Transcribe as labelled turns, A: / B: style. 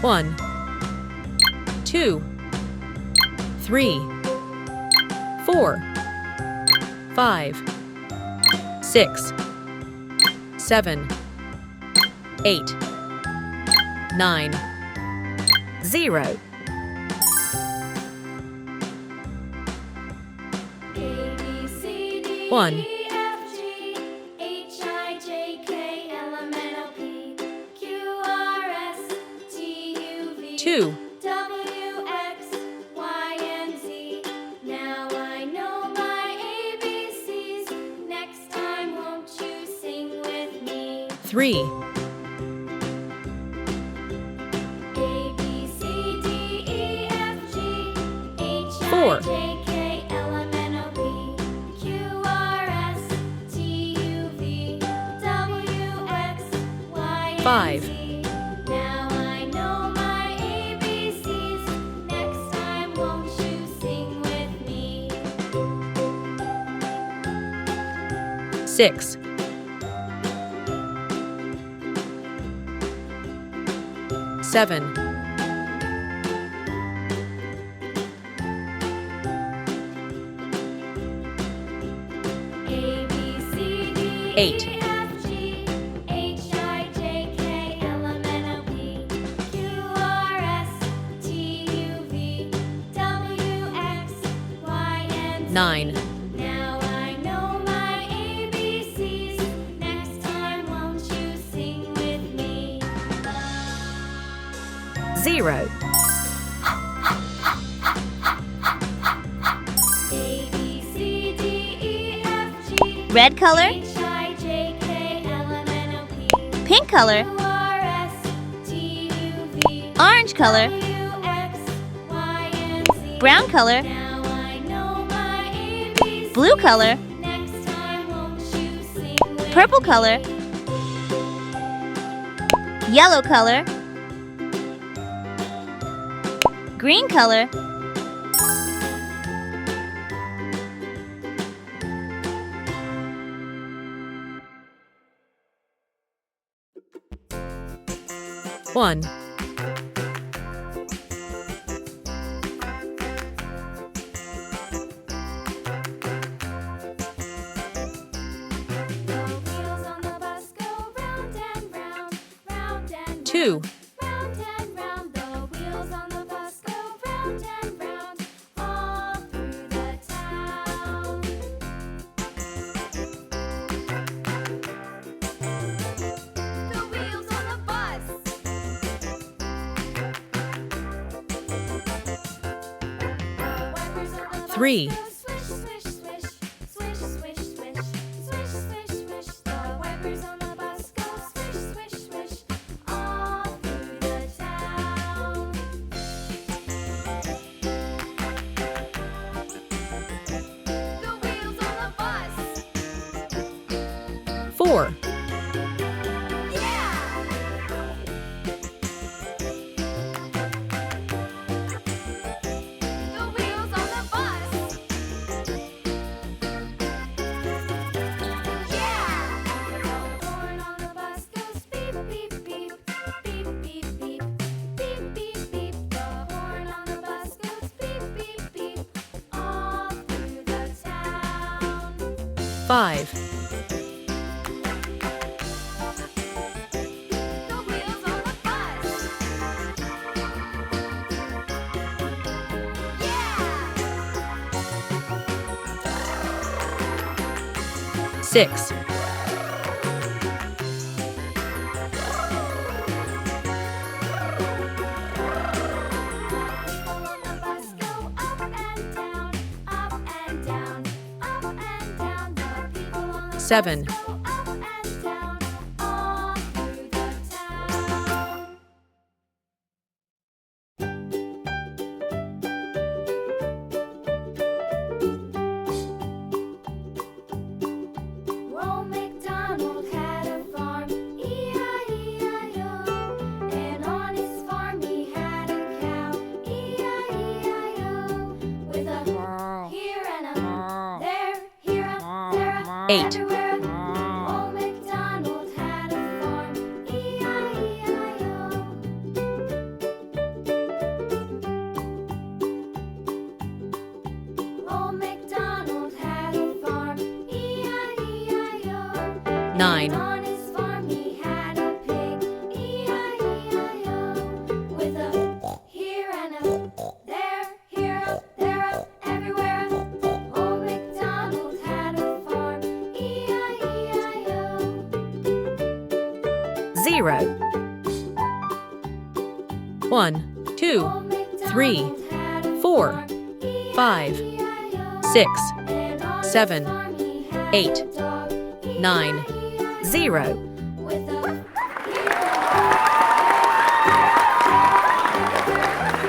A: 1, 2, 3, 4, 5, 6, 7, 8, 9, 0.
B: A, B, C, D,
A: 1,
B: E, F, G, H, I, J, K, L, M, N, O, P, Q, R, S, T, U, V,
A: 2,
B: W, X, Y, and Z. Now I know my ABCs. Next time, won't you sing with me?
A: 3,
B: A, B, C, D, E, F, G, H,
A: 4,
B: I, J, K, L, M, N, O, P, Q, R, S, T, U, V, W, X, Y, and
A: 5,
B: Z. Now I know my ABCs. Next time, won't you sing with me?
A: 6, 7,
B: A, B, C, D,
A: 8,
B: E, F, G, H, I, J, K, L, M, N, O, P, Q, R, S, T, U, V, W, X, Y, and Z.
A: 9,
B: Now I know my ABCs. Next time, won't you sing with me?
A: 0.
B: A, B, C, D, E, F, G,
C: Red color,
B: H, I, J, K, L, M, N, O, P,
C: pink color,
B: Q, R, S, T, U, V,
C: orange color,
B: W, X, Y, and Z.
C: brown color,
B: Now I know my ABCs.
C: blue color,
B: Next time, won't you sing with
C: purple
B: me?
C: color, yellow color, green color,
A: 1,
B: The wheels on the bus go round and round, round and
A: 2,
B: round and round. The wheels on the bus go round and round, all through the town. The wheels on the bus. The wipers on the bus
A: 3,
B: go swish, swish, swish, swish, swish, swish, swish, swish, swish. The wipers on the bus go swish, swish, swish, all through the town. The wheels on the bus.
A: 4,
B: Yeah! The wheels on the bus. Yeah! The horn on the bus goes beep, beep, beep, beep, beep, beep, beep, beep, beep. The horn on the bus goes beep, beep, beep, all through the town.
A: 5,
B: The wheels on the bus. Yeah!
A: 6, 7,
B: Old MacDonald had a farm, E-I-E-I-O. And on his farm he had a cow, E-I-E-I-O. With a here and a there, here a, there a,
A: 8,
B: everywhere. Old MacDonald had a farm, E-I-E-I-O.
A: 9,
B: On his farm he had a pig, E-I-E-I-O, with a here and a there, here up, there up, everywhere up. Old MacDonald had a farm, E-I-E-I-O.
A: 0, 1, 2,
B: Old MacDonald
A: 3,
B: had a
A: 4,
B: farm,
A: 5,
B: E-I-E-I-O.
A: 6,
B: And on his
A: 7,
B: farm he had
A: 8,
B: a dog,
A: 9,
B: E-I-E-I-O.
A: 0.